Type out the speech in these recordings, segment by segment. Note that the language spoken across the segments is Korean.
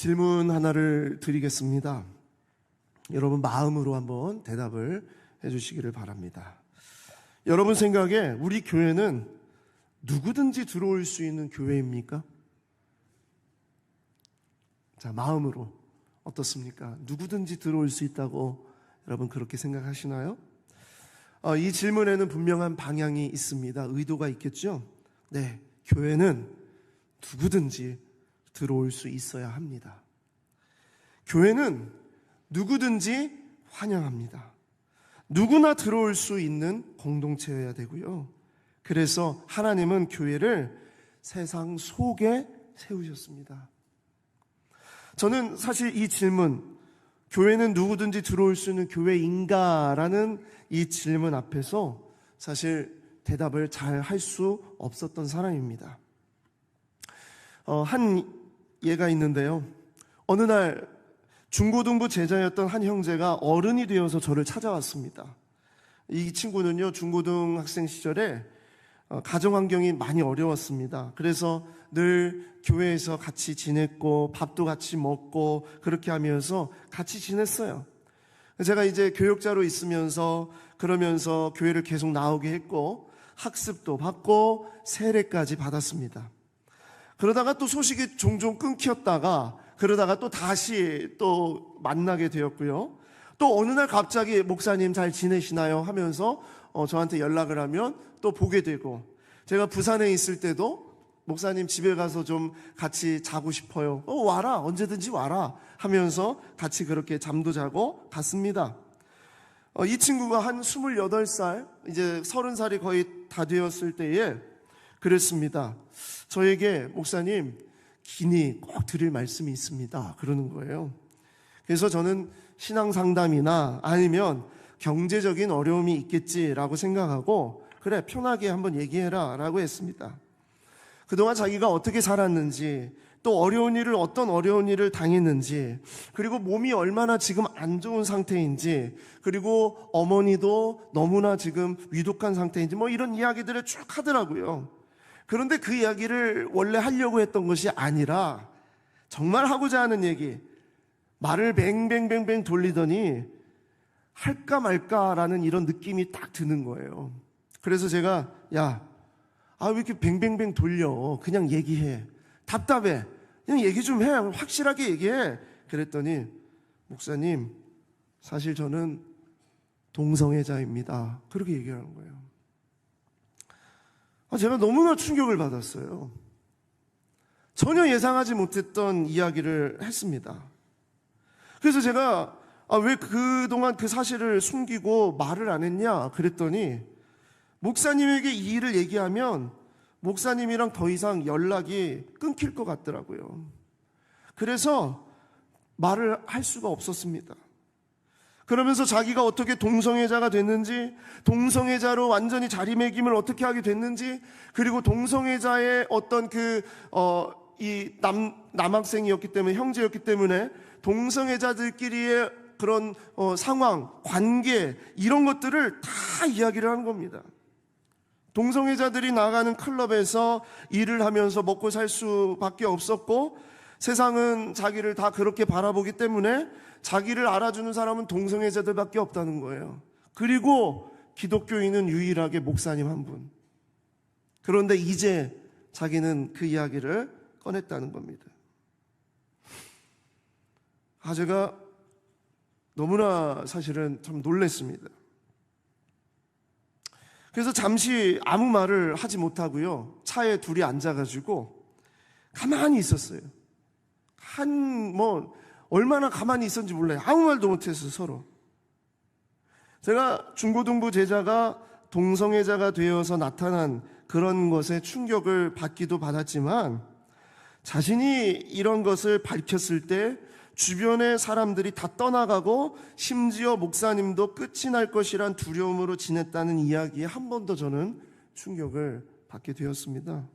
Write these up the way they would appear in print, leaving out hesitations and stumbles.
질문 하나를 드리겠습니다. 여러분 마음으로 한번 대답을 해주시기를 바랍니다. 여러분 생각에 우리 교회는 누구든지 들어올 수 있는 교회입니까? 자, 마음으로 어떻습니까? 누구든지 들어올 수 있다고 여러분 그렇게 생각하시나요? 이 질문에는 분명한 방향이 있습니다. 의도가 있겠죠? 네, 교회는 누구든지 들어올 수 있어야 합니다. 교회는 누구든지 환영합니다. 누구나 들어올 수 있는 공동체여야 되고요. 그래서 하나님은 교회를 세상 속에 세우셨습니다. 저는 사실 이 질문, 교회는 누구든지 들어올 수 있는 교회인가라는 이 질문 앞에서 사실 대답을 잘 할 수 없었던 사람입니다. 한 예가 있는데요. 어느 날 중고등부 제자였던 한 형제가 어른이 되어서 저를 찾아왔습니다. 이 친구는요, 중고등 학생 시절에 가정 환경이 많이 어려웠습니다. 그래서 늘 교회에서 같이 지냈고 밥도 같이 먹고 그렇게 하면서 같이 지냈어요. 제가 이제 교역자로 있으면서 그러면서 교회를 계속 나오게 했고 학습도 받고 세례까지 받았습니다. 그러다가 또 소식이 종종 끊겼다가 그러다가 또 다시 또 만나게 되었고요. 또 어느 날 갑자기 목사님 잘 지내시나요? 하면서 저한테 연락을 하면 또 보게 되고, 제가 부산에 있을 때도 목사님 집에 가서 좀 같이 자고 싶어요. 와라, 언제든지 와라 하면서 같이 그렇게 잠도 자고 갔습니다. 이 친구가 한 28살, 이제 30살이 거의 다 되었을 때에 그랬습니다. 저에게 목사님 긴히 꼭 드릴 말씀이 있습니다 그러는 거예요. 그래서 저는 신앙 상담이나 아니면 경제적인 어려움이 있겠지라고 생각하고 그래 편하게 한번 얘기해라 라고 했습니다. 그동안 자기가 어떻게 살았는지, 또 어떤 어려운 일을 당했는지, 그리고 몸이 얼마나 지금 안 좋은 상태인지, 그리고 어머니도 너무나 지금 위독한 상태인지 이런 이야기들을 쭉 하더라고요. 그런데 그 이야기를 원래 하려고 했던 것이 아니라 정말 하고자 하는 얘기, 말을 뱅뱅뱅뱅 돌리더니 할까 말까라는 이런 느낌이 딱 드는 거예요. 그래서 제가 왜 이렇게 뱅뱅뱅 돌려? 그냥 얘기해. 답답해. 그냥 얘기 좀 해. 확실하게 얘기해. 그랬더니 목사님, 사실 저는 동성애자입니다. 그렇게 얘기하는 거예요. 제가 너무나 충격을 받았어요. 전혀 예상하지 못했던 이야기를 했습니다. 그래서 제가 왜 그동안 그 사실을 숨기고 말을 안 했냐 그랬더니 목사님에게 이 일을 얘기하면 목사님이랑 더 이상 연락이 끊길 것 같더라고요. 그래서 말을 할 수가 없었습니다. 그러면서 자기가 어떻게 동성애자가 됐는지, 동성애자로 완전히 자리매김을 어떻게 하게 됐는지, 그리고 동성애자의 어떤 이 남학생이었기 때문에, 형제였기 때문에 동성애자들끼리의 그런 상황, 관계, 이런 것들을 다 이야기를 하는 겁니다. 동성애자들이 나가는 클럽에서 일을 하면서 먹고 살 수밖에 없었고, 세상은 자기를 다 그렇게 바라보기 때문에 자기를 알아주는 사람은 동성애자들밖에 없다는 거예요. 그리고 기독교인은 유일하게 목사님 한 분. 그런데 이제 자기는 그 이야기를 꺼냈다는 겁니다. 제가 너무나 사실은 참 놀랐습니다. 그래서 잠시 아무 말을 하지 못하고요, 차에 둘이 앉아가지고 가만히 있었어요. 얼마나 가만히 있었는지 몰라요. 아무 말도 못했어요, 서로. 제가 중고등부 제자가 동성애자가 되어서 나타난 그런 것에 충격을 받기도 받았지만, 자신이 이런 것을 밝혔을 때 주변의 사람들이 다 떠나가고 심지어 목사님도 끝이 날 것이란 두려움으로 지냈다는 이야기에 한 번 더 저는 충격을 받게 되었습니다.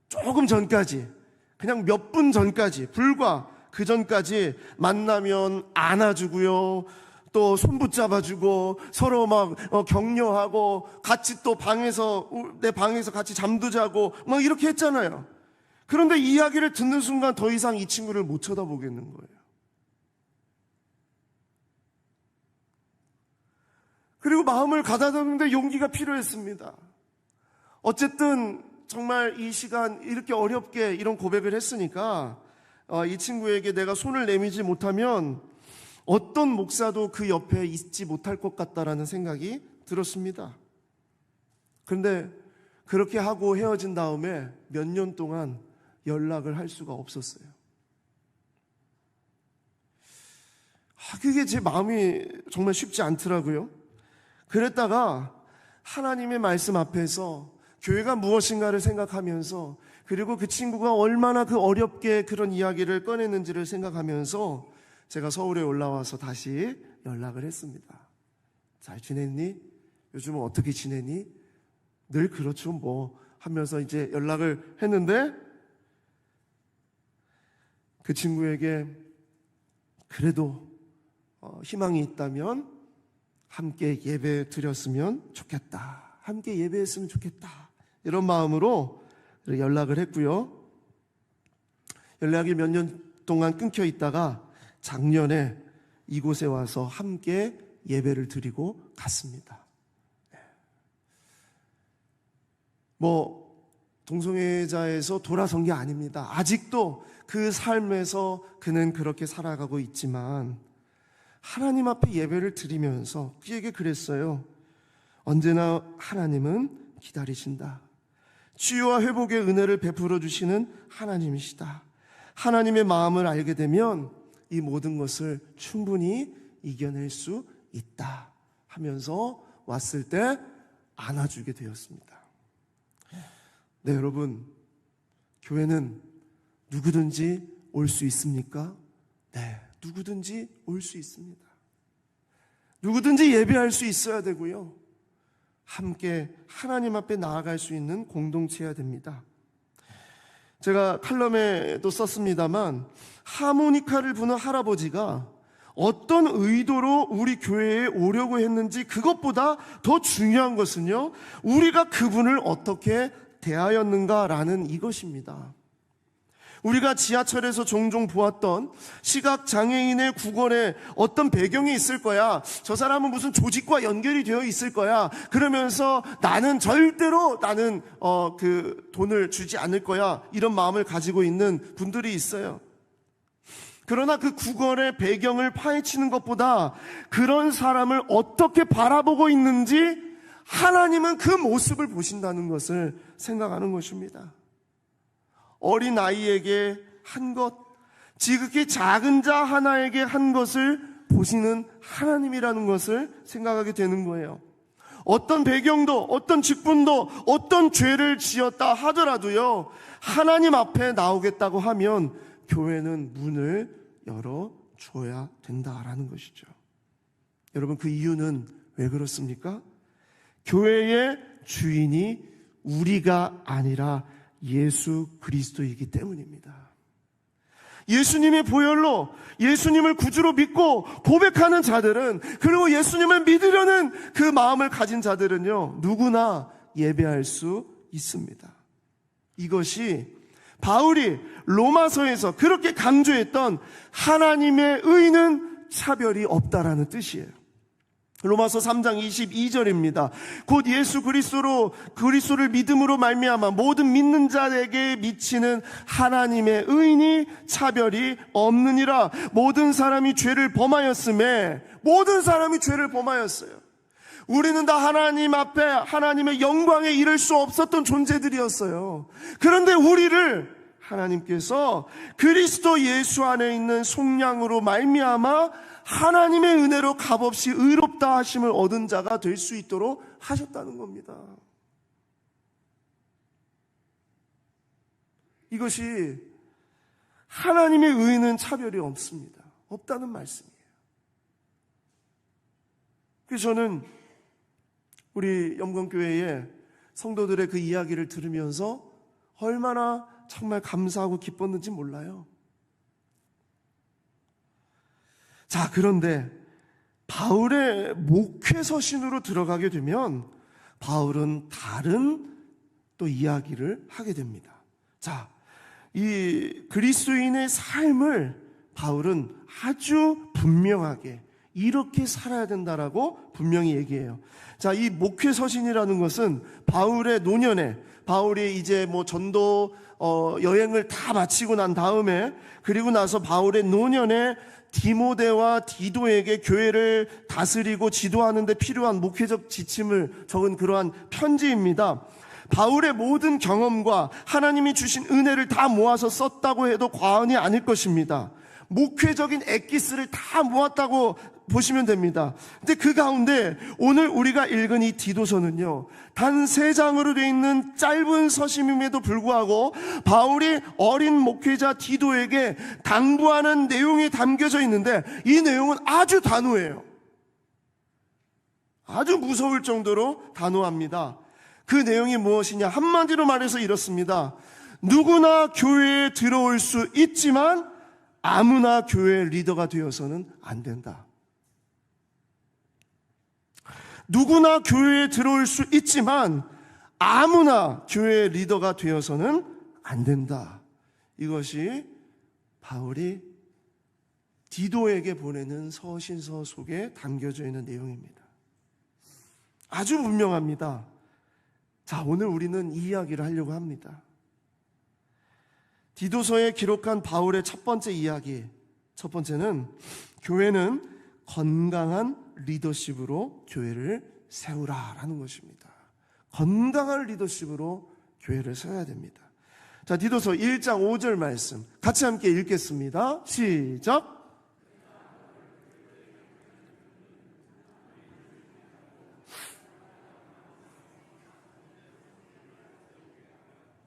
조금 전까지, 그냥 몇 분 전까지, 불과 그 전까지 만나면 안아주고요, 또 손 붙잡아주고 서로 막 격려하고 같이 또 내 방에서 같이 잠도 자고 막 이렇게 했잖아요. 그런데 이 이야기를 듣는 순간 더 이상 이 친구를 못 쳐다보겠는 거예요. 그리고 마음을 가다듬는데 용기가 필요했습니다. 어쨌든 정말 이 시간 이렇게 어렵게 이런 고백을 했으니까 이 친구에게 내가 손을 내밀지 못하면 어떤 목사도 그 옆에 있지 못할 것 같다라는 생각이 들었습니다. 그런데 그렇게 하고 헤어진 다음에 몇 년 동안 연락을 할 수가 없었어요. 그게 제 마음이 정말 쉽지 않더라고요. 그랬다가 하나님의 말씀 앞에서 교회가 무엇인가를 생각하면서, 그리고 그 친구가 얼마나 그 어렵게 그런 이야기를 꺼냈는지를 생각하면서 제가 서울에 올라와서 다시 연락을 했습니다. 잘 지냈니? 요즘은 어떻게 지내니? 늘 그렇죠 뭐 하면서 이제 연락을 했는데, 그 친구에게 그래도 희망이 있다면 함께 예배 드렸으면 좋겠다, 함께 예배했으면 좋겠다, 이런 마음으로 연락을 했고요. 연락이 몇 년 동안 끊겨 있다가 작년에 이곳에 와서 함께 예배를 드리고 갔습니다. 동성애자에서 돌아선 게 아닙니다. 아직도 그 삶에서 그는 그렇게 살아가고 있지만 하나님 앞에 예배를 드리면서 그에게 그랬어요. 언제나 하나님은 기다리신다. 치유와 회복의 은혜를 베풀어 주시는 하나님이시다. 하나님의 마음을 알게 되면 이 모든 것을 충분히 이겨낼 수 있다 하면서 왔을 때 안아주게 되었습니다. 네, 여러분, 교회는 누구든지 올 수 있습니까? 네, 누구든지 올 수 있습니다. 누구든지 예배할 수 있어야 되고요, 함께 하나님 앞에 나아갈 수 있는 공동체여야 됩니다. 제가 칼럼에도 썼습니다만, 하모니카를 부는 할아버지가 어떤 의도로 우리 교회에 오려고 했는지, 그것보다 더 중요한 것은요, 우리가 그분을 어떻게 대하였는가라는 이것입니다. 우리가 지하철에서 종종 보았던 시각장애인의 구걸에 어떤 배경이 있을 거야, 저 사람은 무슨 조직과 연결이 되어 있을 거야, 그러면서 나는 절대로 그 돈을 주지 않을 거야, 이런 마음을 가지고 있는 분들이 있어요. 그러나 그 구걸의 배경을 파헤치는 것보다 그런 사람을 어떻게 바라보고 있는지 하나님은 그 모습을 보신다는 것을 생각하는 것입니다. 어린 아이에게 한 것, 지극히 작은 자 하나에게 한 것을 보시는 하나님이라는 것을 생각하게 되는 거예요. 어떤 배경도, 어떤 직분도, 어떤 죄를 지었다 하더라도요, 하나님 앞에 나오겠다고 하면 교회는 문을 열어줘야 된다라는 것이죠. 여러분, 그 이유는 왜 그렇습니까? 교회의 주인이 우리가 아니라 예수 그리스도이기 때문입니다. 예수님의 보혈로 예수님을 구주로 믿고 고백하는 자들은, 그리고 예수님을 믿으려는 그 마음을 가진 자들은요, 누구나 예배할 수 있습니다. 이것이 바울이 로마서에서 그렇게 강조했던 하나님의 의는 차별이 없다라는 뜻이에요. 로마서 3장 22절입니다. 곧 예수 그리스도를 믿음으로 말미암아 모든 믿는 자에게 미치는 하나님의 의인이 차별이 없느니라. 모든 사람이 죄를 범하였음에, 모든 사람이 죄를 범하였어요. 우리는 다 하나님 앞에 하나님의 영광에 이를 수 없었던 존재들이었어요. 그런데 우리를 하나님께서 그리스도 예수 안에 있는 속량으로 말미암아 하나님의 은혜로 값없이 의롭다 하심을 얻은 자가 될 수 있도록 하셨다는 겁니다. 이것이 하나님의 의는 차별이 없습니다. 없다는 말씀이에요. 그래서 저는 우리 영광교회의 성도들의 그 이야기를 들으면서 얼마나 정말 감사하고 기뻤는지 몰라요. 자, 그런데 바울의 목회 서신으로 들어가게 되면 바울은 다른 또 이야기를 하게 됩니다. 자, 이 그리스도인의 삶을 바울은 아주 분명하게 이렇게 살아야 된다라고 분명히 얘기해요. 자, 이 목회 서신이라는 것은 바울의 노년에, 바울이 이제 전도 여행을 다 마치고 난 다음에, 그리고 나서 바울의 노년에 디모데와 디도에게 교회를 다스리고 지도하는 데 필요한 목회적 지침을 적은 그러한 편지입니다. 바울의 모든 경험과 하나님이 주신 은혜를 다 모아서 썼다고 해도 과언이 아닐 것입니다. 목회적인 엑기스를 다 모았다고 보시면 됩니다. 근데 그 가운데 오늘 우리가 읽은 이 디도서는요, 단 3장으로 되어 있는 짧은 서신임에도 불구하고 바울이 어린 목회자 디도에게 당부하는 내용이 담겨져 있는데, 이 내용은 아주 단호해요. 아주 무서울 정도로 단호합니다. 그 내용이 무엇이냐? 한마디로 말해서 이렇습니다. 누구나 교회에 들어올 수 있지만 아무나 교회의 리더가 되어서는 안 된다. 누구나 교회에 들어올 수 있지만 아무나 교회의 리더가 되어서는 안 된다. 이것이 바울이 디도에게 보내는 서신서 속에 담겨져 있는 내용입니다. 아주 분명합니다. 자, 오늘 우리는 이 이야기를 하려고 합니다. 디도서에 기록한 바울의 첫 번째 이야기, 첫 번째는 교회는 건강한 리더십으로 교회를 세우라라는 것입니다. 건강한 리더십으로 교회를 세워야 됩니다. 자, 디도서 1장 5절 말씀 같이 함께 읽겠습니다. 시작.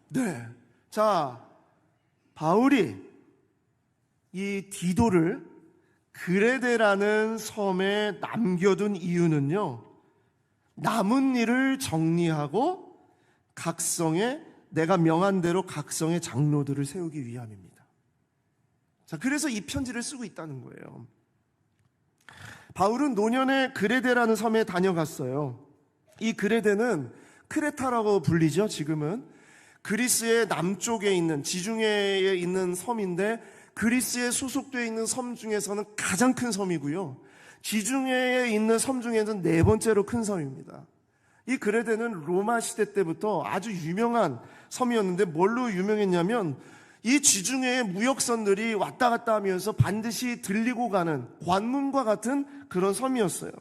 네. 자, 바울이 이 디도를 그레데라는 섬에 남겨둔 이유는요, 남은 일을 정리하고 각성에, 내가 명한 대로 각성의 장로들을 세우기 위함입니다. 자, 그래서 이 편지를 쓰고 있다는 거예요. 바울은 노년에 그레데라는 섬에 다녀갔어요. 이 그레데는 크레타라고 불리죠. 지금은 그리스의 남쪽에 있는, 지중해에 있는 섬인데, 그리스에 소속되어 있는 섬 중에서는 가장 큰 섬이고요, 지중해에 있는 섬 중에는 4번째로 큰 섬입니다. 이 그레데는 로마 시대 때부터 아주 유명한 섬이었는데, 뭘로 유명했냐면 이 지중해의 무역선들이 왔다 갔다 하면서 반드시 들리고 가는 관문과 같은 그런 섬이었어요.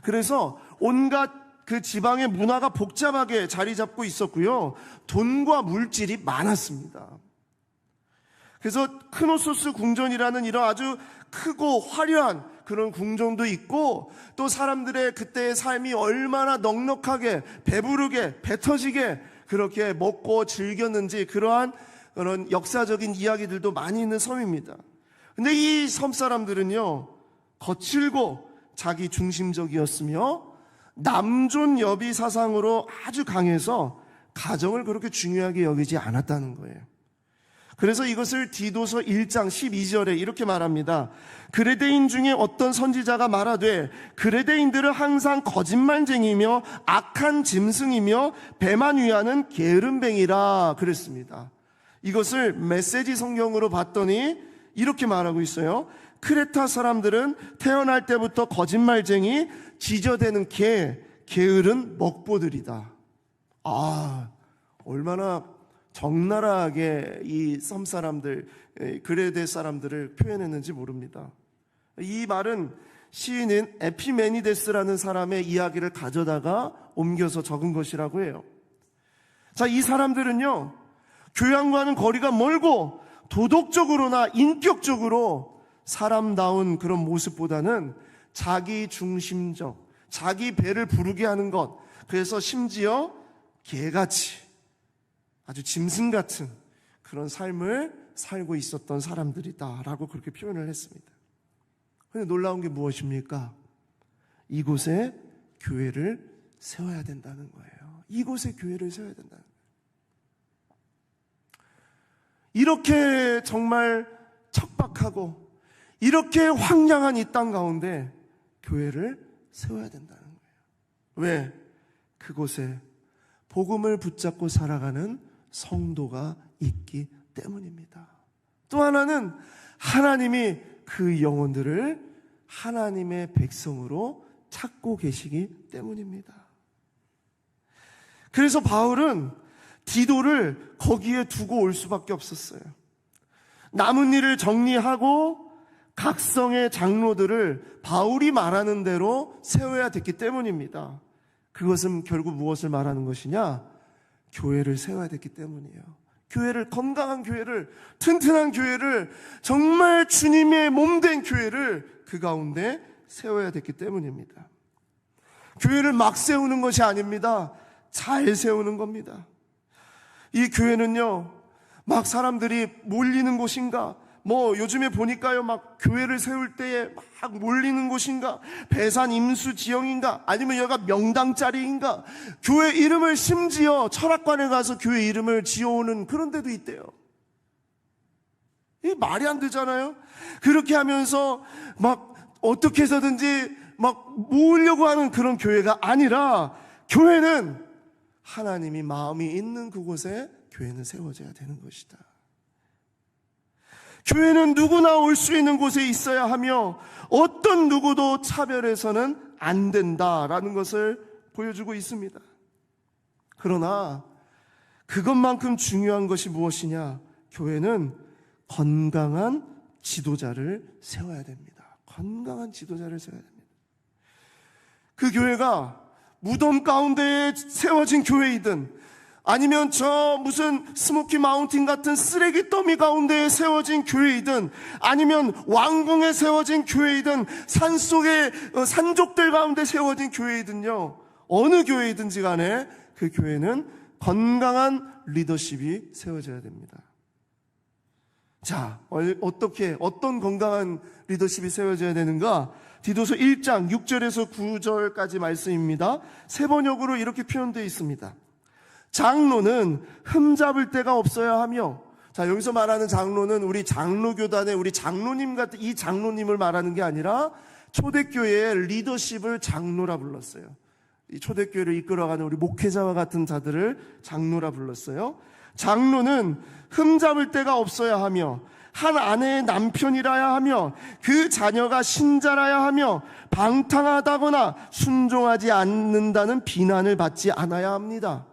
그래서 온갖 그 지방의 문화가 복잡하게 자리 잡고 있었고요, 돈과 물질이 많았습니다. 그래서 크노소스 궁전이라는 이런 아주 크고 화려한 그런 궁전도 있고, 또 사람들의 그때의 삶이 얼마나 넉넉하게 배부르게 배 터지게 그렇게 먹고 즐겼는지, 그러한 그런 역사적인 이야기들도 많이 있는 섬입니다. 근데 이 섬 사람들은요, 거칠고 자기 중심적이었으며 남존 여비 사상으로 아주 강해서 가정을 그렇게 중요하게 여기지 않았다는 거예요. 그래서 이것을 디도서 1장 12절에 이렇게 말합니다. 그레데인 중에 어떤 선지자가 말하되 그레데인들은 항상 거짓말쟁이며 악한 짐승이며 배만 위하는 게으름뱅이라 그랬습니다. 이것을 메시지 성경으로 봤더니 이렇게 말하고 있어요. 크레타 사람들은 태어날 때부터 거짓말쟁이, 지저대는 게으른 먹보들이다. 아, 얼마나 적나라하게 이 섬 사람들, 그레데 사람들을 표현했는지 모릅니다. 이 말은 시인인 에피메니데스라는 사람의 이야기를 가져다가 옮겨서 적은 것이라고 해요. 자, 이 사람들은요, 교양과는 거리가 멀고 도덕적으로나 인격적으로 사람다운 그런 모습보다는 자기 중심적, 자기 배를 부르게 하는 것, 그래서 심지어 개같이 아주 짐승 같은 그런 삶을 살고 있었던 사람들이다라고 그렇게 표현을 했습니다. 그런데 놀라운 게 무엇입니까? 이곳에 교회를 세워야 된다는 거예요. 이곳에 교회를 세워야 된다는 거예요. 이렇게 정말 척박하고 이렇게 황량한 이 땅 가운데 교회를 세워야 된다는 거예요. 왜? 그곳에 복음을 붙잡고 살아가는 성도가 있기 때문입니다. 또 하나는 하나님이 그 영혼들을 하나님의 백성으로 찾고 계시기 때문입니다. 그래서 바울은 디도를 거기에 두고 올 수밖에 없었어요. 남은 일을 정리하고 각성의 장로들을 바울이 말하는 대로 세워야 됐기 때문입니다. 그것은 결국 무엇을 말하는 것이냐? 교회를 세워야 됐기 때문이에요. 교회를, 건강한 교회를, 튼튼한 교회를, 정말 주님의 몸된 교회를 그 가운데 세워야 됐기 때문입니다. 교회를 막 세우는 것이 아닙니다. 잘 세우는 겁니다. 이 교회는요, 막 사람들이 몰리는 곳인가, 요즘에 보니까요, 막 교회를 세울 때에 막 몰리는 곳인가, 배산 임수 지형인가, 아니면 여기가 명당짜리인가, 교회 이름을 심지어 철학관에 가서 교회 이름을 지어오는 그런 데도 있대요. 이게 말이 안 되잖아요. 그렇게 하면서 막 어떻게 해서든지 막 모으려고 하는 그런 교회가 아니라, 교회는 하나님이 마음이 있는 그곳에 교회는 세워져야 되는 것이다. 교회는 누구나 올 수 있는 곳에 있어야 하며 어떤 누구도 차별해서는 안 된다라는 것을 보여주고 있습니다. 그러나 그것만큼 중요한 것이 무엇이냐? 교회는 건강한 지도자를 세워야 됩니다. 건강한 지도자를 세워야 됩니다. 그 교회가 무덤 가운데에 세워진 교회이든, 아니면 저 무슨 스모키 마운틴 같은 쓰레기 더미 가운데에 세워진 교회이든, 아니면 왕궁에 세워진 교회이든, 산속의 산족들 가운데 세워진 교회이든요, 어느 교회이든지 간에 그 교회는 건강한 리더십이 세워져야 됩니다. 자, 어떤 건강한 리더십이 세워져야 되는가? 디도서 1장 6절에서 9절까지 말씀입니다. 세 번역으로 이렇게 표현되어 있습니다. 장로는 흠잡을 데가 없어야 하며, 자, 여기서 말하는 장로는 우리 장로교단의 우리 장로님 같은 이 장로님을 말하는 게 아니라 초대교회의 리더십을 장로라 불렀어요. 이 초대교회를 이끌어가는 우리 목회자와 같은 자들을 장로라 불렀어요. 장로는 흠잡을 데가 없어야 하며, 한 아내의 남편이라야 하며, 그 자녀가 신자라야 하며, 방탕하다거나 순종하지 않는다는 비난을 받지 않아야 합니다.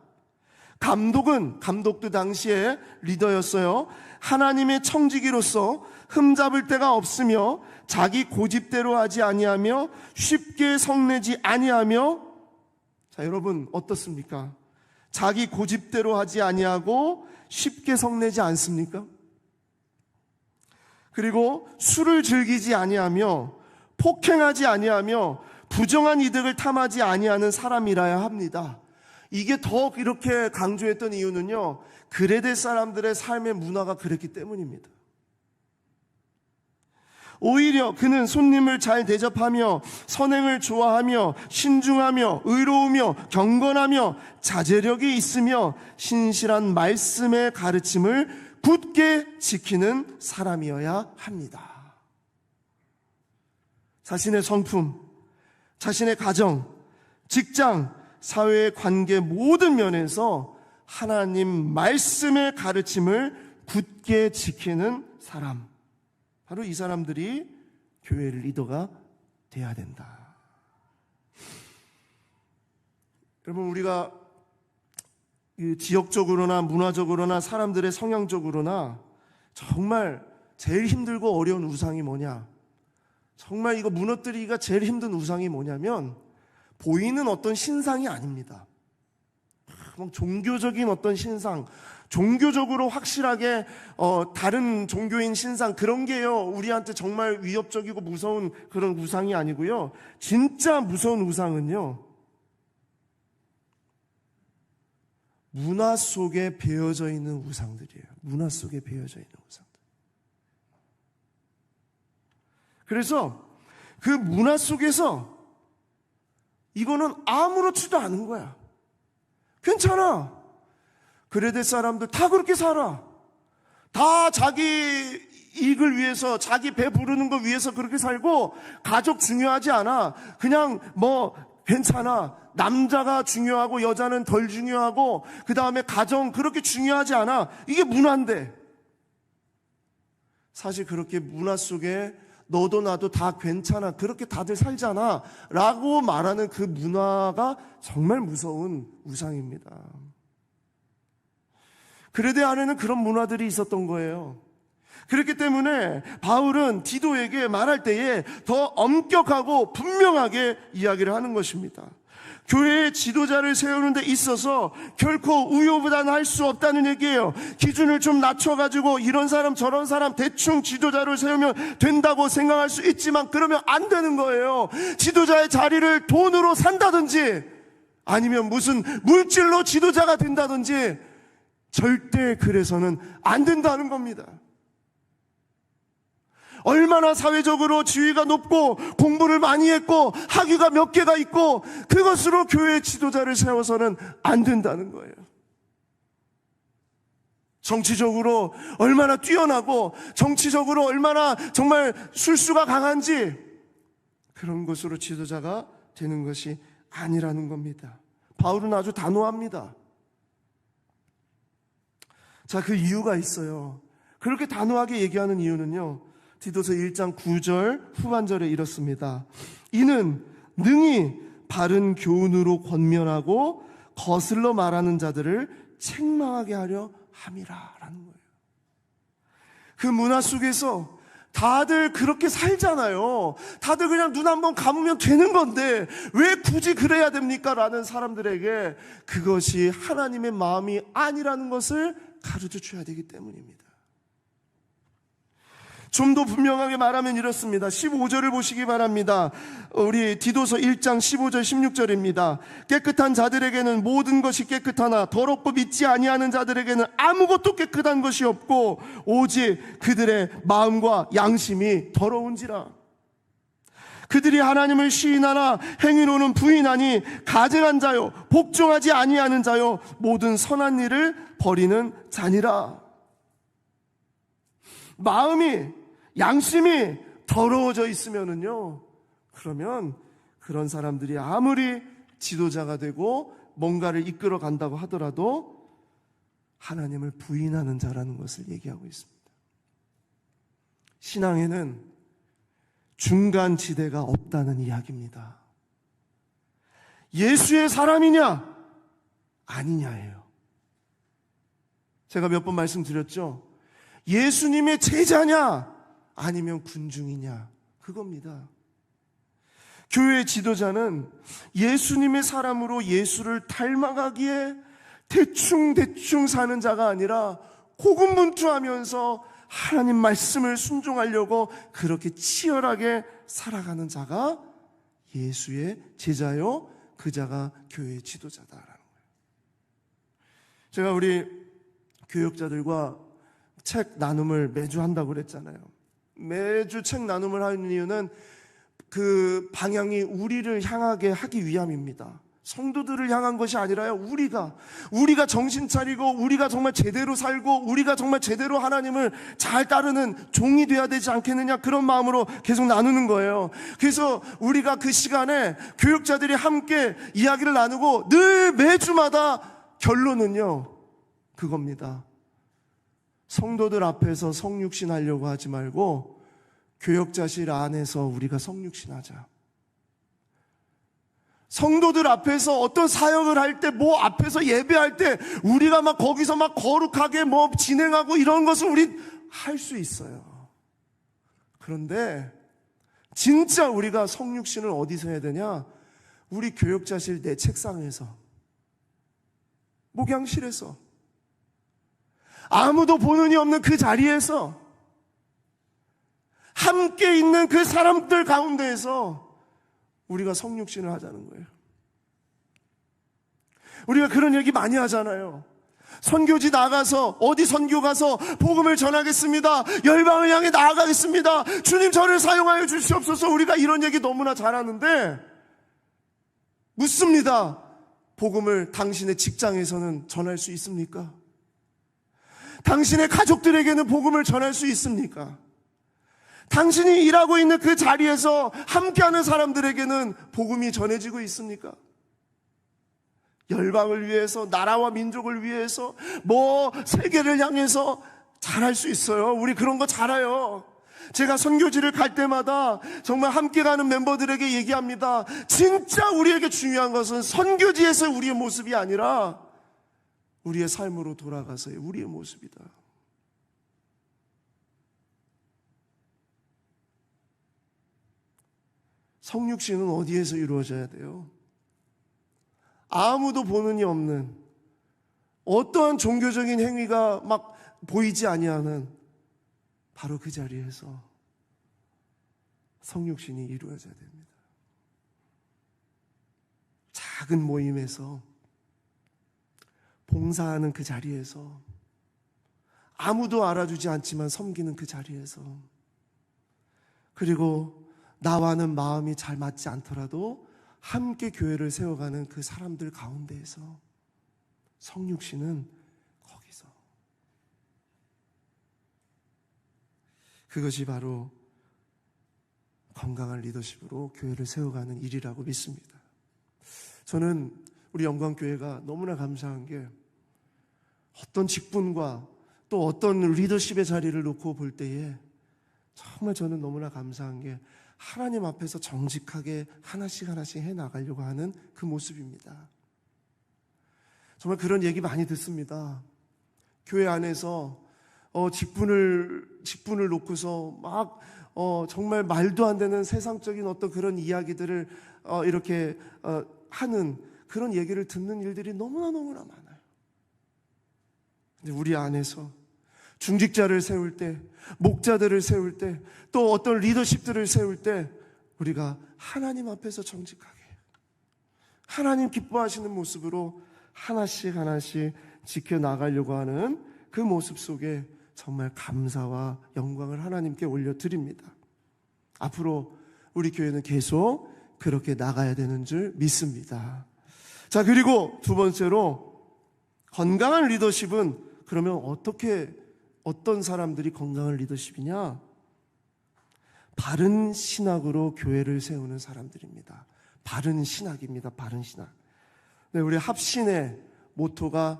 감독도 당시에 리더였어요. 하나님의 청지기로서 흠잡을 데가 없으며, 자기 고집대로 하지 아니하며, 쉽게 성내지 아니하며. 자, 여러분 어떻습니까? 자기 고집대로 하지 아니하고 쉽게 성내지 않습니까? 그리고 술을 즐기지 아니하며, 폭행하지 아니하며, 부정한 이득을 탐하지 아니하는 사람이라야 합니다. 이게 더 이렇게 강조했던 이유는요, 그레데 사람들의 삶의 문화가 그랬기 때문입니다. 오히려 그는 손님을 잘 대접하며, 선행을 좋아하며, 신중하며, 의로우며, 경건하며, 자제력이 있으며, 신실한 말씀의 가르침을 굳게 지키는 사람이어야 합니다. 자신의 성품, 자신의 가정, 직장, 사회의 관계 모든 면에서 하나님 말씀의 가르침을 굳게 지키는 사람, 바로 이 사람들이 교회 리더가 돼야 된다. 여러분, 우리가 지역적으로나 문화적으로나 사람들의 성향적으로나 정말 제일 힘들고 어려운 우상이 뭐냐? 정말 이거 무너뜨리기가 제일 힘든 우상이 뭐냐면 보이는 어떤 신상이 아닙니다. 종교적인 어떤 신상, 종교적으로 확실하게 다른 종교인 신상, 그런 게요 우리한테 정말 위협적이고 무서운 그런 우상이 아니고요, 진짜 무서운 우상은요, 문화 속에 배어져 있는 우상들이에요. 문화 속에 배어져 있는 우상들. 그래서 그 문화 속에서 이거는 아무렇지도 않은 거야. 괜찮아. 그레데 사람들 다 그렇게 살아. 다 자기 이익을 위해서, 자기 배 부르는 거 위해서 그렇게 살고, 가족 중요하지 않아. 그냥 괜찮아. 남자가 중요하고 여자는 덜 중요하고, 그 다음에 가정 그렇게 중요하지 않아. 이게 문화인데. 사실 그렇게 문화 속에 너도 나도 다 괜찮아, 그렇게 다들 살잖아 라고 말하는 그 문화가 정말 무서운 우상입니다. 그레데 안에는 그런 문화들이 있었던 거예요. 그렇기 때문에 바울은 디도에게 말할 때에 더 엄격하고 분명하게 이야기를 하는 것입니다. 교회의 지도자를 세우는 데 있어서 결코 우유부단할 수 없다는 얘기예요. 기준을 좀 낮춰가지고 이런 사람 저런 사람 대충 지도자를 세우면 된다고 생각할 수 있지만 그러면 안 되는 거예요. 지도자의 자리를 돈으로 산다든지 아니면 무슨 물질로 지도자가 된다든지 절대 그래서는 안 된다는 겁니다. 얼마나 사회적으로 지위가 높고 공부를 많이 했고 학위가 몇 개가 있고 그것으로 교회의 지도자를 세워서는 안 된다는 거예요. 정치적으로 얼마나 뛰어나고 정치적으로 얼마나 정말 술수가 강한지 그런 것으로 지도자가 되는 것이 아니라는 겁니다. 바울은 아주 단호합니다. 자, 그 이유가 있어요. 그렇게 단호하게 얘기하는 이유는요, 디도서 1장 9절 후반절에 이렇습니다. 이는 능히 바른 교훈으로 권면하고 거슬러 말하는 자들을 책망하게 하려 함이라 라는 거예요. 그 문화 속에서 다들 그렇게 살잖아요. 다들 그냥 눈 한번 감으면 되는 건데 왜 굳이 그래야 됩니까? 라는 사람들에게 그것이 하나님의 마음이 아니라는 것을 가르쳐 줘야 되기 때문입니다. 좀 더 분명하게 말하면 이렇습니다. 15절을 보시기 바랍니다. 우리 디도서 1장 15절 16절입니다. 깨끗한 자들에게는 모든 것이 깨끗하나 더럽고 믿지 아니하는 자들에게는 아무것도 깨끗한 것이 없고 오직 그들의 마음과 양심이 더러운지라. 그들이 하나님을 시인하나 행위로는 부인하니 가증한 자요 복종하지 아니하는 자요 모든 선한 일을 버리는 자니라. 마음이 양심이 더러워져 있으면은요, 그러면 그런 사람들이 아무리 지도자가 되고 뭔가를 이끌어 간다고 하더라도 하나님을 부인하는 자라는 것을 얘기하고 있습니다. 신앙에는 중간 지대가 없다는 이야기입니다. 예수의 사람이냐 아니냐예요. 제가 몇 번 말씀드렸죠. 예수님의 제자냐 아니면 군중이냐 그겁니다. 교회 지도자는 예수님의 사람으로 예수를 닮아가기에 대충 사는 자가 아니라 고군분투하면서 하나님 말씀을 순종하려고 그렇게 치열하게 살아가는 자가 예수의 제자요, 그 자가 교회의 지도자다라는 거예요. 제가 우리 교역자들과 책 나눔을 매주 한다고 그랬잖아요. 매주 책 나눔을 하는 이유는 그 방향이 우리를 향하게 하기 위함입니다. 성도들을 향한 것이 아니라요, 우리가 정신 차리고 우리가 정말 제대로 살고 우리가 정말 제대로 하나님을 잘 따르는 종이 돼야 되지 않겠느냐, 그런 마음으로 계속 나누는 거예요. 그래서 우리가 그 시간에 교육자들이 함께 이야기를 나누고 늘 매주마다 결론은요 그겁니다. 성도들 앞에서 성육신 하려고 하지 말고 교역자실 안에서 우리가 성육신하자. 성도들 앞에서 어떤 사역을 할 때, 뭐 앞에서 예배할 때 우리가 막 거기서 막 거룩하게 뭐 진행하고 이런 것을 우리 할 수 있어요. 그런데 진짜 우리가 성육신을 어디서 해야 되냐? 우리 교역자실 내 책상에서, 목양실에서, 아무도 보는 이 없는 그 자리에서, 함께 있는 그 사람들 가운데에서 우리가 성육신을 하자는 거예요. 우리가 그런 얘기 많이 하잖아요. 선교지 나가서, 어디 선교 가서 복음을 전하겠습니다. 열방을 향해 나아가겠습니다. 주님 저를 사용하여 주시옵소서. 우리가 이런 얘기 너무나 잘하는데 묻습니다. 복음을 당신의 직장에서는 전할 수 있습니까? 당신의 가족들에게는 복음을 전할 수 있습니까? 당신이 일하고 있는 그 자리에서 함께하는 사람들에게는 복음이 전해지고 있습니까? 열방을 위해서, 나라와 민족을 위해서, 뭐 세계를 향해서 잘할 수 있어요. 우리 그런 거 잘해요. 제가 선교지를 갈 때마다 정말 함께 가는 멤버들에게 얘기합니다. 진짜 우리에게 중요한 것은 선교지에서 우리의 모습이 아니라 우리의 삶으로 돌아가서의 우리의 모습이다. 성육신은 어디에서 이루어져야 돼요? 아무도 보는 이 없는, 어떠한 종교적인 행위가 막 보이지 아니하는 바로 그 자리에서 성육신이 이루어져야 됩니다. 작은 모임에서, 봉사하는 그 자리에서, 아무도 알아주지 않지만 섬기는 그 자리에서, 그리고 나와는 마음이 잘 맞지 않더라도 함께 교회를 세워가는 그 사람들 가운데에서 성육신은 거기서, 그것이 바로 건강한 리더십으로 교회를 세워가는 일이라고 믿습니다. 저는 우리 영광교회가 너무나 감사한 게, 어떤 직분과 또 어떤 리더십의 자리를 놓고 볼 때에 정말 저는 너무나 감사한 게, 하나님 앞에서 정직하게 하나씩 해나가려고 하는 그 모습입니다. 정말 그런 얘기 많이 듣습니다. 교회 안에서 직분을 놓고서 막 정말 말도 안 되는 세상적인 어떤 그런 이야기들을 이렇게 하는 그런 얘기를 듣는 일들이 너무나 많아요. 근데 우리 안에서 중직자를 세울 때, 목자들을 세울 때, 또 어떤 리더십들을 세울 때 우리가 하나님 앞에서 정직하게, 하나님 기뻐하시는 모습으로 하나씩 지켜나가려고 하는 그 모습 속에 정말 감사와 영광을 하나님께 올려드립니다. 앞으로 우리 교회는 계속 그렇게 나가야 되는 줄 믿습니다. 자, 그리고 두 번째로, 건강한 리더십은 그러면 어떤 사람들이 건강한 리더십이냐? 바른 신학으로 교회를 세우는 사람들입니다. 바른 신학입니다. 바른 신학. 네, 우리 합신의 모토가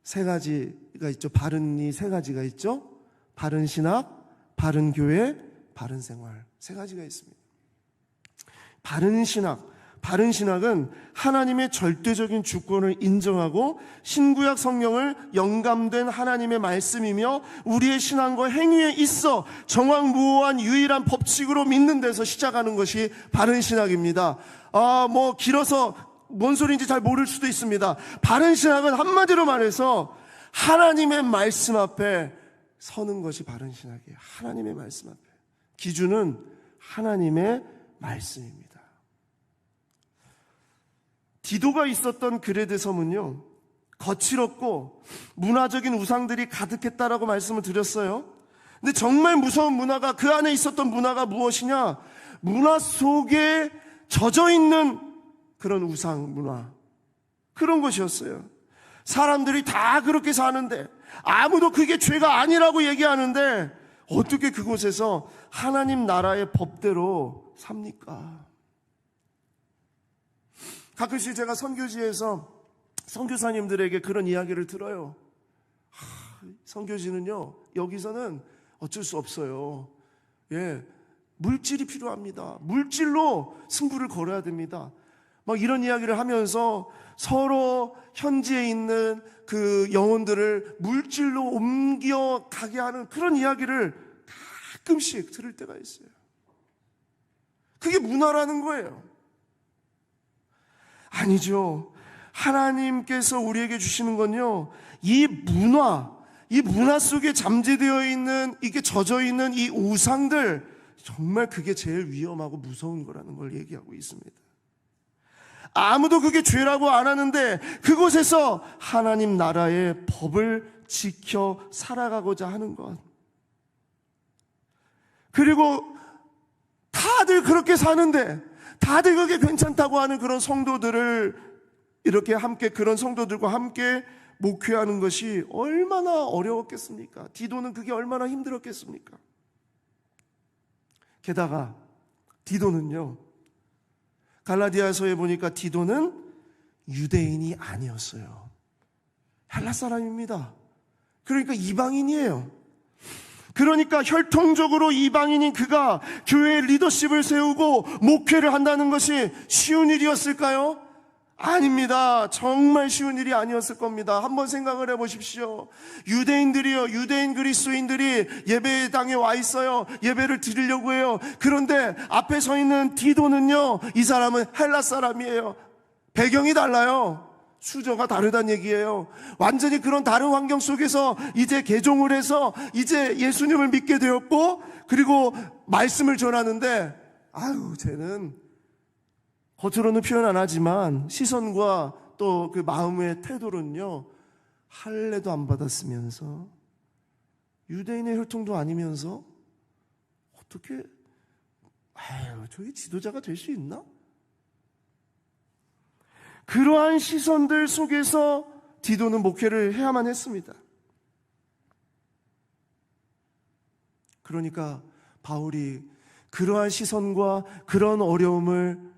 세 가지가 있죠. 바른이 세 가지가 있죠. 바른 신학, 바른 교회, 바른 생활, 세 가지가 있습니다. 바른 신학은 하나님의 절대적인 주권을 인정하고 신구약 성경을 영감된 하나님의 말씀이며 우리의 신앙과 행위에 있어 정확무오한 유일한 법칙으로 믿는 데서 시작하는 것이 바른 신학입니다. 길어서 뭔 소리인지 잘 모를 수도 있습니다. 바른 신학은 한마디로 말해서 하나님의 말씀 앞에 서는 것이 바른 신학이에요. 하나님의 말씀 앞에. 기준은 하나님의 말씀입니다. 디도가 있었던 그레데 섬은요, 거칠었고 문화적인 우상들이 가득했다라고 말씀을 드렸어요. 근데 정말 무서운 문화가, 그 안에 있었던 문화가 무엇이냐? 문화 속에 젖어 있는 그런 우상 문화, 그런 것이었어요. 사람들이 다 그렇게 사는데, 아무도 그게 죄가 아니라고 얘기하는데 어떻게 그곳에서 하나님 나라의 법대로 삽니까? 가끔씩 제가 선교지에서 선교사님들에게 그런 이야기를 들어요. 선교지는요, 여기서는 어쩔 수 없어요. 물질이 필요합니다. 물질로 승부를 걸어야 됩니다. 막 이런 이야기를 하면서 서로 현지에 있는 그 영혼들을 물질로 옮겨가게 하는 그런 이야기를 가끔씩 들을 때가 있어요. 그게 문화라는 거예요. 아니죠. 하나님께서 우리에게 주시는 건요, 이 문화 속에 잠재되어 있는, 이게 젖어 있는 이 우상들, 정말 그게 제일 위험하고 무서운 거라는 걸 얘기하고 있습니다. 아무도 그게 죄라고 안 하는데 그곳에서 하나님 나라의 법을 지켜 살아가고자 하는 것, 그리고 다들 그렇게 사는데 다들 그게 괜찮다고 하는 그런 성도들을 이렇게 함께, 그런 성도들과 함께 목회하는 것이 얼마나 어려웠겠습니까? 디도는 그게 얼마나 힘들었겠습니까? 게다가 디도는요, 갈라디아서에 보니까 디도는 유대인이 아니었어요. 헬라 사람입니다. 그러니까 이방인이에요. 그러니까 혈통적으로 이방인인 그가 교회의 리더십을 세우고 목회를 한다는 것이 쉬운 일이었을까요? 아닙니다. 정말 쉬운 일이 아니었을 겁니다. 한번 생각을 해보십시오. 유대인 그리스도인들이 예배당에 와 있어요. 예배를 드리려고 해요. 그런데 앞에 서 있는 디도는요, 이 사람은 헬라 사람이에요. 배경이 달라요. 수저가 다르다는 얘기예요. 완전히 그런 다른 환경 속에서 이제 개종을 해서 이제 예수님을 믿게 되었고, 그리고 말씀을 전하는데, 쟤는 겉으로는 표현 안 하지만 시선과 또 그 마음의 태도는요, 할례도 안 받았으면서 유대인의 혈통도 아니면서 어떻게 저게 지도자가 될 수 있나? 그러한 시선들 속에서 디도는 목회를 해야만 했습니다. 그러니까 바울이 그러한 시선과 그런 어려움을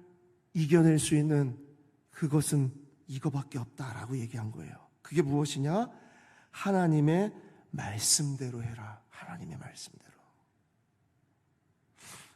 이겨낼 수 있는 그것은 이거밖에 없다라고 얘기한 거예요. 그게 무엇이냐? 하나님의 말씀대로 해라. 하나님의 말씀대로.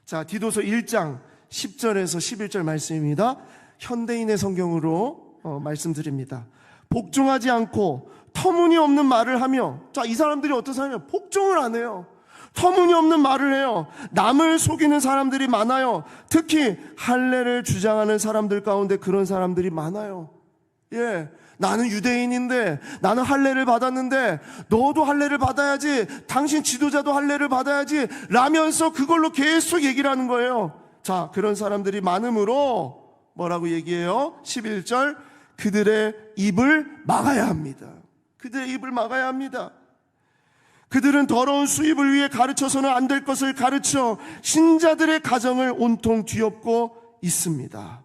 자, 디도서 1장 10절에서 11절 말씀입니다. 현대인의 성경으로 말씀드립니다. 복종하지 않고 터무니없는 말을 하며, 자, 이 사람들이 어떤 사람이에요? 복종을 안 해요. 터무니없는 말을 해요. 남을 속이는 사람들이 많아요. 특히 할례를 주장하는 사람들 가운데 그런 사람들이 많아요. 나는 유대인인데, 나는 할례를 받았는데 너도 할례를 받아야지, 당신 지도자도 할례를 받아야지 라면서 그걸로 계속 얘기를 하는 거예요. 자, 그런 사람들이 많으므로 뭐라고 얘기해요? 11절, 그들의 입을 막아야 합니다. 그들의 입을 막아야 합니다. 그들은 더러운 수입을 위해 가르쳐서는 안 될 것을 가르쳐 신자들의 가정을 온통 뒤엎고 있습니다.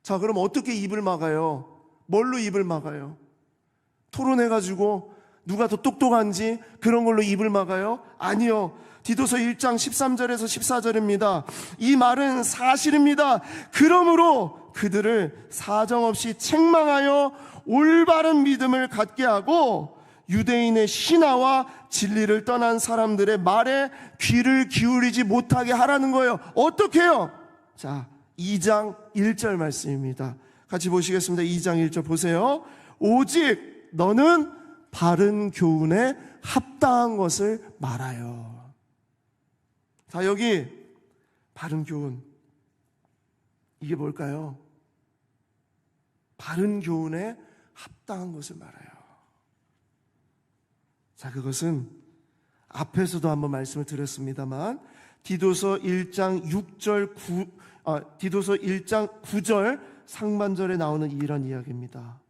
자, 그럼 어떻게 입을 막아요? 뭘로 입을 막아요? 토론해가지고 누가 더 똑똑한지 그런 걸로 입을 막아요? 아니요. 디도서 1장 13절에서 14절입니다. 이 말은 사실입니다. 그러므로 그들을 사정없이 책망하여 올바른 믿음을 갖게 하고 유대인의 신화와 진리를 떠난 사람들의 말에 귀를 기울이지 못하게 하라는 거예요. 어떻게 해요? 자, 2장 1절 말씀입니다. 같이 보시겠습니다. 2장 1절 보세요. 오직 너는 바른 교훈에 합당한 것을 말하여. 자, 여기 바른 교훈, 이게 뭘까요? 바른 교훈에 합당한 것을 말해요. 자, 그것은 앞에서도 한번 말씀을 드렸습니다만 디도서 1장 9절 상반절에 나오는 이런 이야기입니다.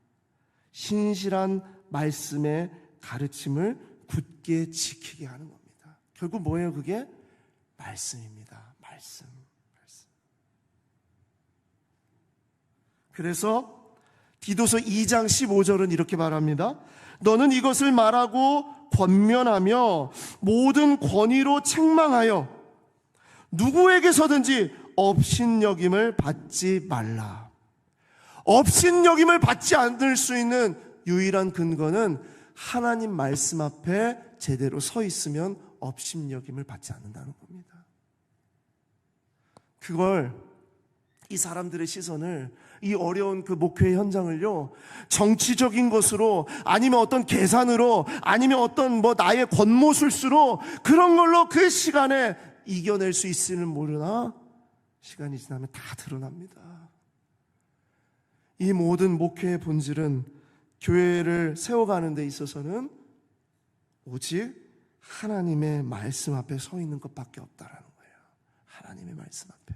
신실한 말씀의 가르침을 굳게 지키게 하는 겁니다. 결국 뭐예요? 그게 말씀입니다. 말씀. 그래서 디도서 2장 15절은 이렇게 말합니다. 너는 이것을 말하고 권면하며 모든 권위로 책망하여 누구에게서든지 업신여김을 받지 말라. 업신여김을 받지 않을 수 있는 유일한 근거는 하나님 말씀 앞에 제대로 서 있으면 업신여김을 받지 않는다는 겁니다. 그걸, 이 사람들의 시선을, 이 어려운 그 목회 현장을요, 정치적인 것으로, 아니면 어떤 계산으로, 아니면 어떤 나의 권모술수로 그런 걸로 그 시간에 이겨낼 수 있을는 모르나 시간이 지나면 다 드러납니다. 이 모든 목회의 본질은 교회를 세워가는 데 있어서는 오직 하나님의 말씀 앞에 서 있는 것밖에 없다라는 거예요. 하나님의 말씀 앞에.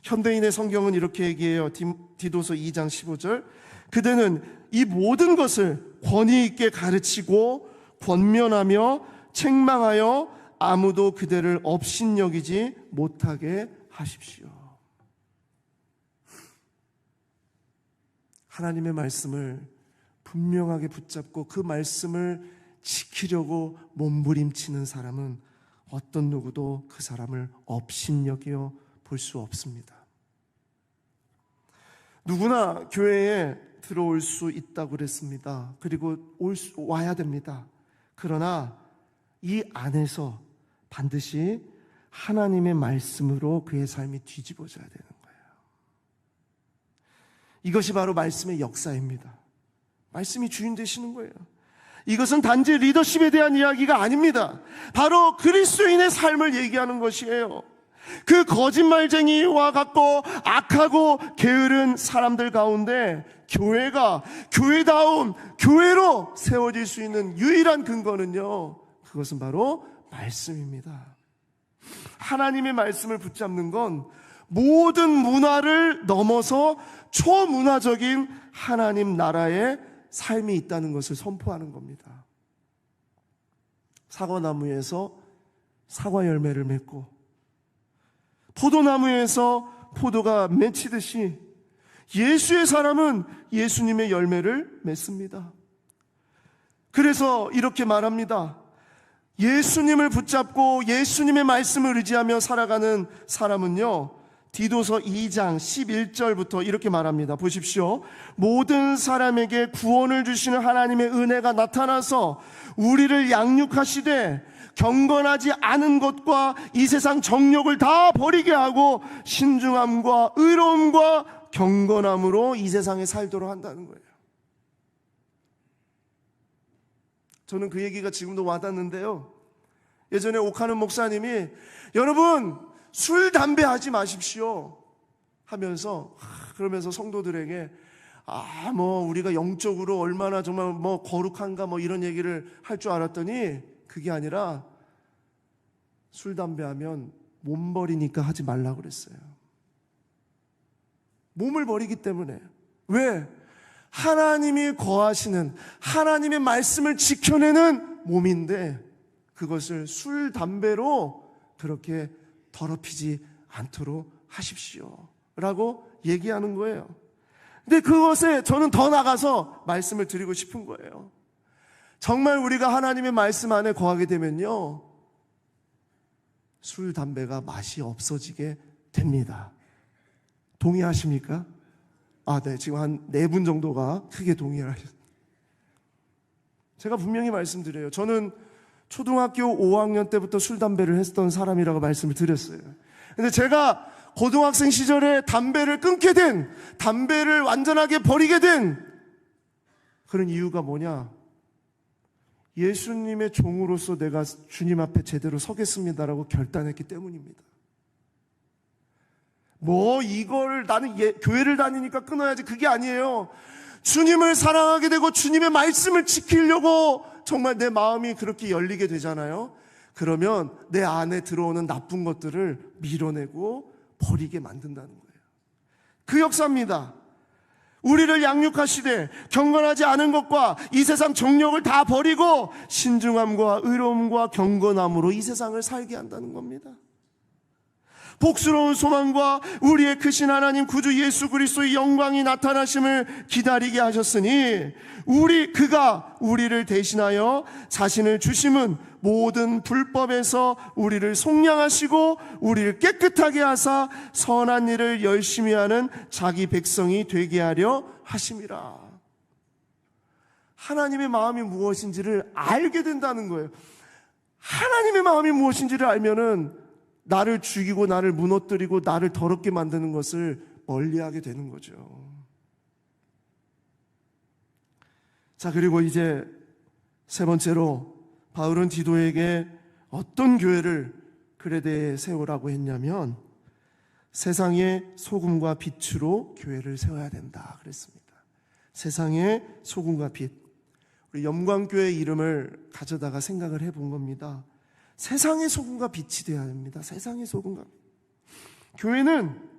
현대인의 성경은 이렇게 얘기해요. 디도서 2장 15절. 그대는 이 모든 것을 권위 있게 가르치고 권면하며 책망하여 아무도 그대를 업신여기지 못하게 하십시오. 하나님의 말씀을 분명하게 붙잡고 그 말씀을 지키려고 몸부림치는 사람은 어떤 누구도 그 사람을 업신여겨 볼 수 없습니다. 누구나 교회에 들어올 수 있다고 그랬습니다. 그리고 와야 됩니다. 그러나 이 안에서 반드시 하나님의 말씀으로 그의 삶이 뒤집어져야 되는 거예요. 이것이 바로 말씀의 역사입니다. 말씀이 주인 되시는 거예요. 이것은 단지 리더십에 대한 이야기가 아닙니다. 바로 그리스도인의 삶을 얘기하는 것이에요. 그 거짓말쟁이와 같고 악하고 게으른 사람들 가운데 교회가 교회다운 교회로 세워질 수 있는 유일한 근거는요, 그것은 바로 말씀입니다. 하나님의 말씀을 붙잡는 건 모든 문화를 넘어서 초문화적인 하나님 나라의 삶이 있다는 것을 선포하는 겁니다. 사과나무에서 사과 열매를 맺고 포도나무에서 포도가 맺히듯이 예수의 사람은 예수님의 열매를 맺습니다. 그래서 이렇게 말합니다. 예수님을 붙잡고 예수님의 말씀을 의지하며 살아가는 사람은요, 디도서 2장 11절부터 이렇게 말합니다. 보십시오. 모든 사람에게 구원을 주시는 하나님의 은혜가 나타나서 우리를 양육하시되 경건하지 않은 것과 이 세상 정욕을 다 버리게 하고 신중함과 의로움과 경건함으로 이 세상에 살도록 한다는 거예요. 저는 그 얘기가 지금도 와닿는데요. 예전에 옥하는 목사님이 여러분 술, 담배 하지 마십시오 하면서 그러면서 성도들에게 우리가 영적으로 얼마나 정말 거룩한가 이런 얘기를 할 줄 알았더니 그게 아니라 술, 담배 하면 몸 버리니까 하지 말라고 그랬어요. 몸을 버리기 때문에. 왜? 하나님이 거하시는 하나님의 말씀을 지켜내는 몸인데 그것을 술, 담배로 그렇게 더럽히지 않도록 하십시오 라고 얘기하는 거예요. 근데 그것에 저는 더 나가서 말씀을 드리고 싶은 거예요. 정말 우리가 하나님의 말씀 안에 거하게 되면요, 술, 담배가 맛이 없어지게 됩니다. 동의하십니까? 네, 지금 한 4분 정도가 크게 동의를 하셨습니다. 제가 분명히 말씀드려요. 저는 초등학교 5학년 때부터 술, 담배를 했던 사람이라고 말씀을 드렸어요. 근데 제가 고등학생 시절에 담배를 끊게 된, 담배를 완전하게 버리게 된 그런 이유가 뭐냐? 예수님의 종으로서 내가 주님 앞에 제대로 서겠습니다라고 결단했기 때문입니다. 이걸 나는 교회를 다니니까 끊어야지, 그게 아니에요. 주님을 사랑하게 되고 주님의 말씀을 지키려고 정말 내 마음이 그렇게 열리게 되잖아요. 그러면 내 안에 들어오는 나쁜 것들을 밀어내고 버리게 만든다는 거예요. 그 역사입니다. 우리를 양육하시되 경건하지 않은 것과 이 세상 정욕을 다 버리고 신중함과 의로움과 경건함으로 이 세상을 살게 한다는 겁니다. 복스러운 소망과 우리의 크신 하나님 구주 예수 그리스도의 영광이 나타나심을 기다리게 하셨으니 그가 우리를 대신하여 자신을 주심은 모든 불법에서 우리를 속량하시고 우리를 깨끗하게 하사 선한 일을 열심히 하는 자기 백성이 되게 하려 하심이라. 하나님의 마음이 무엇인지를 알게 된다는 거예요. 하나님의 마음이 무엇인지를 알면은 나를 죽이고 나를 무너뜨리고 나를 더럽게 만드는 것을 멀리하게 되는 거죠. 자, 그리고 이제 세 번째로 바울은 디도에게 어떤 교회를 그레데에 세우라고 했냐면 세상의 소금과 빛으로 교회를 세워야 된다 그랬습니다. 세상의 소금과 빛. 우리 염광교회 이름을 가져다가 생각을 해본 겁니다. 세상의 소금과 빛이 되어야 합니다. 세상의 소금과 빛. 교회는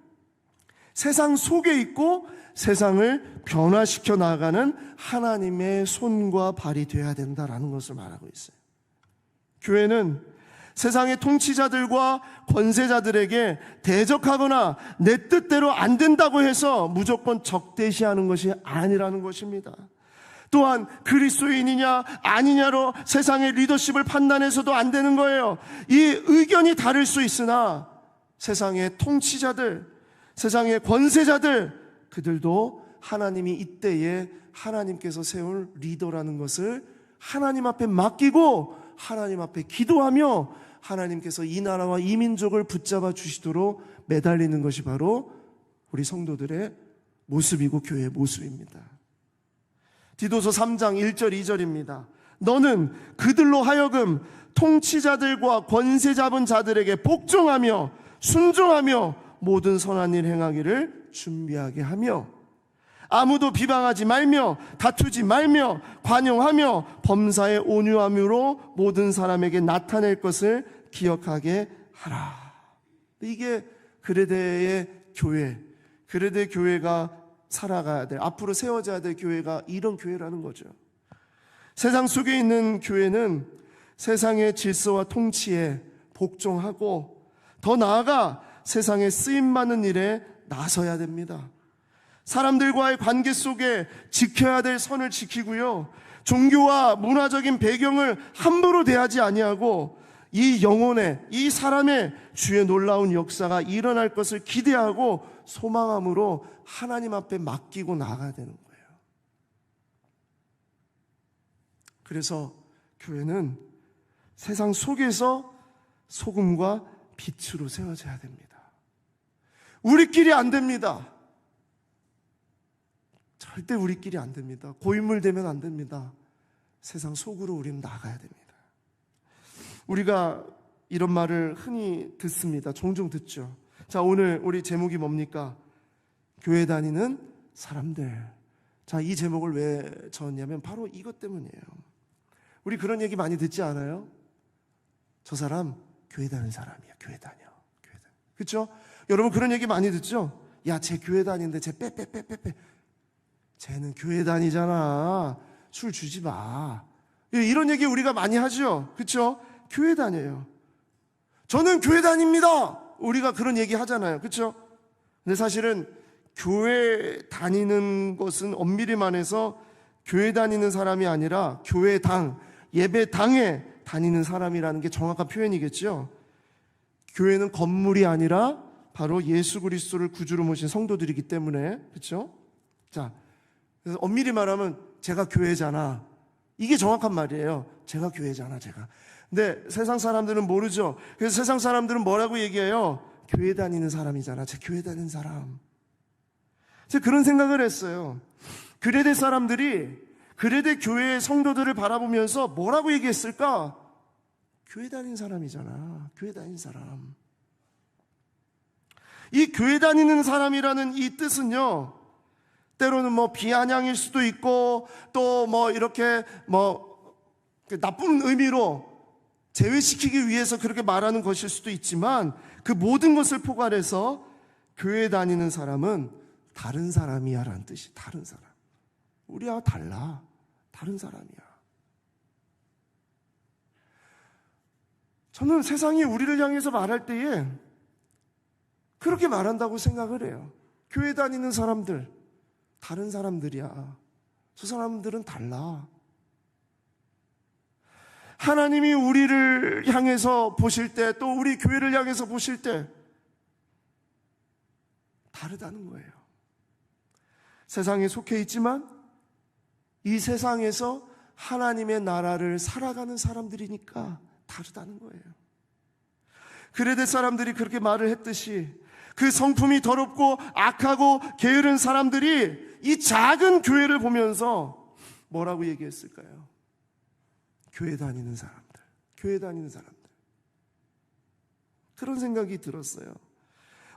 세상 속에 있고 세상을 변화시켜 나가는 하나님의 손과 발이 되어야 된다라는 것을 말하고 있어요. 교회는 세상의 통치자들과 권세자들에게 대적하거나 내 뜻대로 안 된다고 해서 무조건 적대시하는 것이 아니라는 것입니다. 또한 그리스도인이냐 아니냐로 세상의 리더십을 판단해서도 안 되는 거예요. 이 의견이 다를 수 있으나 세상의 통치자들, 세상의 권세자들, 그들도 하나님이 이때에 하나님께서 세울 리더라는 것을 하나님 앞에 맡기고 하나님 앞에 기도하며 하나님께서 이 나라와 이 민족을 붙잡아 주시도록 매달리는 것이 바로 우리 성도들의 모습이고 교회의 모습입니다. 디도서 3장 1절 2절입니다. 너는 그들로 하여금 통치자들과 권세 잡은 자들에게 복종하며 순종하며 모든 선한 일 행하기를 준비하게 하며 아무도 비방하지 말며 다투지 말며 관용하며 범사에 온유함으로 모든 사람에게 나타낼 것을 기억하게 하라. 이게 그레데의 교회, 그레데 교회가 살아가야 될, 앞으로 세워져야 될 교회가 이런 교회라는 거죠. 세상 속에 있는 교회는 세상의 질서와 통치에 복종하고 더 나아가 세상에 쓰임받는 일에 나서야 됩니다. 사람들과의 관계 속에 지켜야 될 선을 지키고요, 종교와 문화적인 배경을 함부로 대하지 아니하고 이 영혼의, 이 사람의 주의 놀라운 역사가 일어날 것을 기대하고 소망함으로 하나님 앞에 맡기고 나아가야 되는 거예요. 그래서 교회는 세상 속에서 소금과 빛으로 세워져야 됩니다. 우리끼리 안 됩니다. 절대 우리끼리 안 됩니다. 고인물 되면 안 됩니다. 세상 속으로 우리는 나가야 됩니다. 우리가 이런 말을 흔히 듣습니다. 종종 듣죠. 자, 오늘 우리 제목이 뭡니까? 교회 다니는 사람들. 자, 이 제목을 왜 정했냐면 바로 이것 때문이에요. 우리 그런 얘기 많이 듣지 않아요? 저 사람 교회 다니는 사람이야. 교회 다녀. 그렇죠? 여러분 그런 얘기 많이 듣죠? 야, 쟤 교회 다니는데 쟤 빼. 쟤는 교회 다니잖아. 술 주지 마. 이런 얘기 우리가 많이 하죠. 그렇죠? 교회 다녀요. 저는 교회 다닙니다. 우리가 그런 얘기 하잖아요. 그렇죠? 근데 사실은 교회 다니는 것은 엄밀히 말해서 교회 다니는 사람이 아니라 교회당, 예배당에 다니는 사람이라는 게 정확한 표현이겠죠. 교회는 건물이 아니라 바로 예수 그리스도를 구주로 모신 성도들이기 때문에, 그렇죠? 자, 그래서 엄밀히 말하면 제가 교회잖아. 이게 정확한 말이에요. 제가 교회잖아, 제가. 근데 세상 사람들은 모르죠. 그래서 세상 사람들은 뭐라고 얘기해요? 교회 다니는 사람이잖아. 제 교회 다니는 사람. 제가 그런 생각을 했어요. 그레데 사람들이 그레데 교회의 성도들을 바라보면서 뭐라고 얘기했을까? 교회 다니는 사람이잖아. 교회 다니는 사람. 이 교회 다니는 사람이라는 이 뜻은요, 때로는 뭐 비아냥일 수도 있고 또 뭐 이렇게 뭐 나쁜 의미로 제외시키기 위해서 그렇게 말하는 것일 수도 있지만 그 모든 것을 포괄해서 교회 다니는 사람은 다른 사람이야 라는 뜻이. 다른 사람. 우리와 달라. 다른 사람이야. 저는 세상이 우리를 향해서 말할 때에 그렇게 말한다고 생각을 해요. 교회 다니는 사람들 다른 사람들이야. 저 사람들은 달라. 하나님이 우리를 향해서 보실 때, 또 우리 교회를 향해서 보실 때 다르다는 거예요. 세상에 속해 있지만 이 세상에서 하나님의 나라를 살아가는 사람들이니까 다르다는 거예요. 그레데 사람들이 그렇게 말을 했듯이 그 성품이 더럽고 악하고 게으른 사람들이 이 작은 교회를 보면서 뭐라고 얘기했을까요? 교회 다니는 사람들, 교회 다니는 사람들. 그런 생각이 들었어요.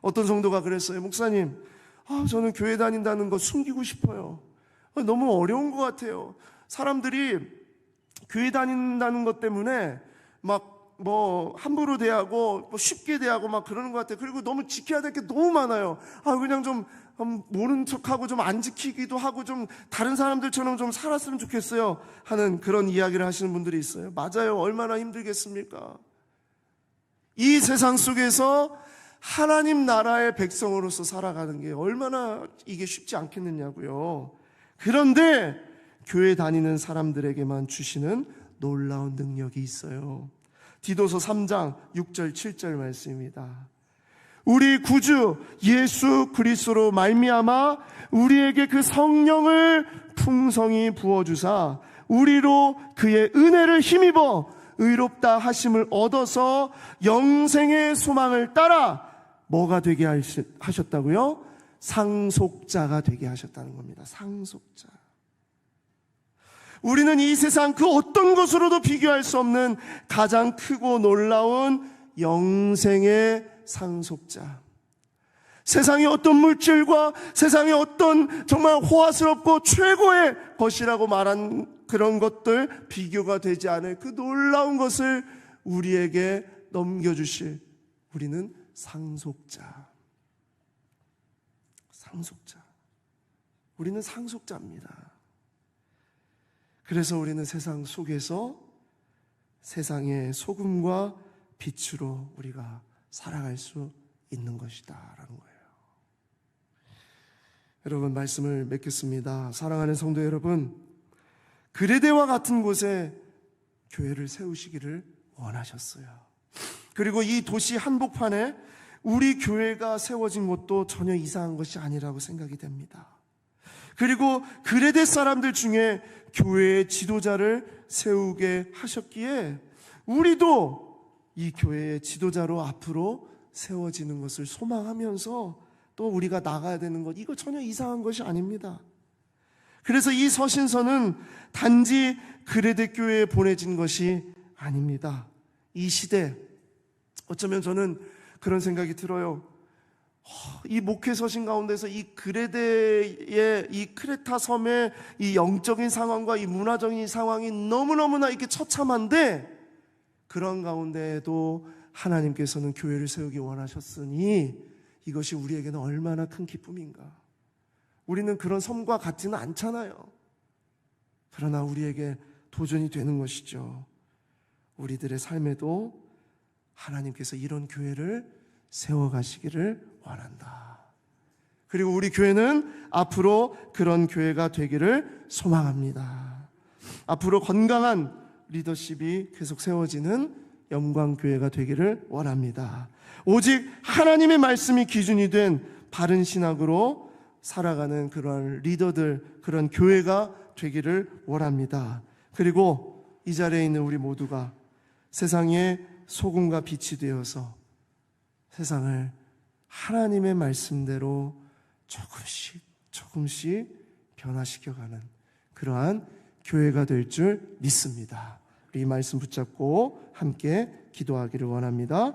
어떤 성도가 그랬어요. 목사님, 저는 교회 다닌다는 거 숨기고 싶어요. 너무 어려운 것 같아요. 사람들이 교회 다닌다는 것 때문에 막 뭐 함부로 대하고 뭐 쉽게 대하고 막 그러는 것 같아요. 그리고 너무 지켜야 될 게 너무 많아요. 그냥 좀 모른 척하고 좀 안 지키기도 하고 좀 다른 사람들처럼 좀 살았으면 좋겠어요 하는 그런 이야기를 하시는 분들이 있어요. 맞아요. 얼마나 힘들겠습니까? 이 세상 속에서 하나님 나라의 백성으로서 살아가는 게 얼마나 이게 쉽지 않겠느냐고요. 그런데 교회 다니는 사람들에게만 주시는 놀라운 능력이 있어요. 디도서 3장 6절 7절 말씀입니다. 우리 구주 예수 그리스도로 말미암아 우리에게 그 성령을 풍성히 부어주사 우리로 그의 은혜를 힘입어 의롭다 하심을 얻어서 영생의 소망을 따라 뭐가 되게 하셨다고요? 상속자가 되게 하셨다는 겁니다. 상속자. 우리는 이 세상 그 어떤 것으로도 비교할 수 없는 가장 크고 놀라운 영생의 상속자. 세상의 어떤 물질과 세상의 어떤 정말 호화스럽고 최고의 것이라고 말한 그런 것들 비교가 되지 않을 그 놀라운 것을 우리에게 넘겨주실 우리는 상속자. 상속자. 우리는 상속자입니다. 그래서 우리는 세상 속에서 세상의 소금과 빛으로 우리가 살아갈 수 있는 것이다 라는 거예요. 여러분, 말씀을 맺겠습니다. 사랑하는 성도 여러분, 그레데와 같은 곳에 교회를 세우시기를 원하셨어요. 그리고 이 도시 한복판에 우리 교회가 세워진 것도 전혀 이상한 것이 아니라고 생각이 됩니다. 그리고 그레데 사람들 중에 교회의 지도자를 세우게 하셨기에 우리도 이 교회의 지도자로 앞으로 세워지는 것을 소망하면서 또 우리가 나가야 되는 것, 이거 전혀 이상한 것이 아닙니다. 그래서 이 서신서는 단지 그레데 교회에 보내진 것이 아닙니다. 이 시대, 어쩌면 저는 그런 생각이 들어요. 이 목회 서신 가운데서 이 그레데의 이 크레타 섬의 이 영적인 상황과 이 문화적인 상황이 너무너무나 이렇게 처참한데, 그런 가운데에도 하나님께서는 교회를 세우기 원하셨으니 이것이 우리에게는 얼마나 큰 기쁨인가. 우리는 그런 섬과 같지는 않잖아요. 그러나 우리에게 도전이 되는 것이죠. 우리들의 삶에도 하나님께서 이런 교회를 세워가시기를 원한다. 그리고 우리 교회는 앞으로 그런 교회가 되기를 소망합니다. 앞으로 건강한 리더십이 계속 세워지는 영광교회가 되기를 원합니다. 오직 하나님의 말씀이 기준이 된 바른 신학으로 살아가는 그런 리더들, 그런 교회가 되기를 원합니다. 그리고 이 자리에 있는 우리 모두가 세상의 소금과 빛이 되어서 세상을 하나님의 말씀대로 조금씩 변화시켜가는 그러한 교회가 될 줄 믿습니다. 우리 이 말씀 붙잡고 함께 기도하기를 원합니다.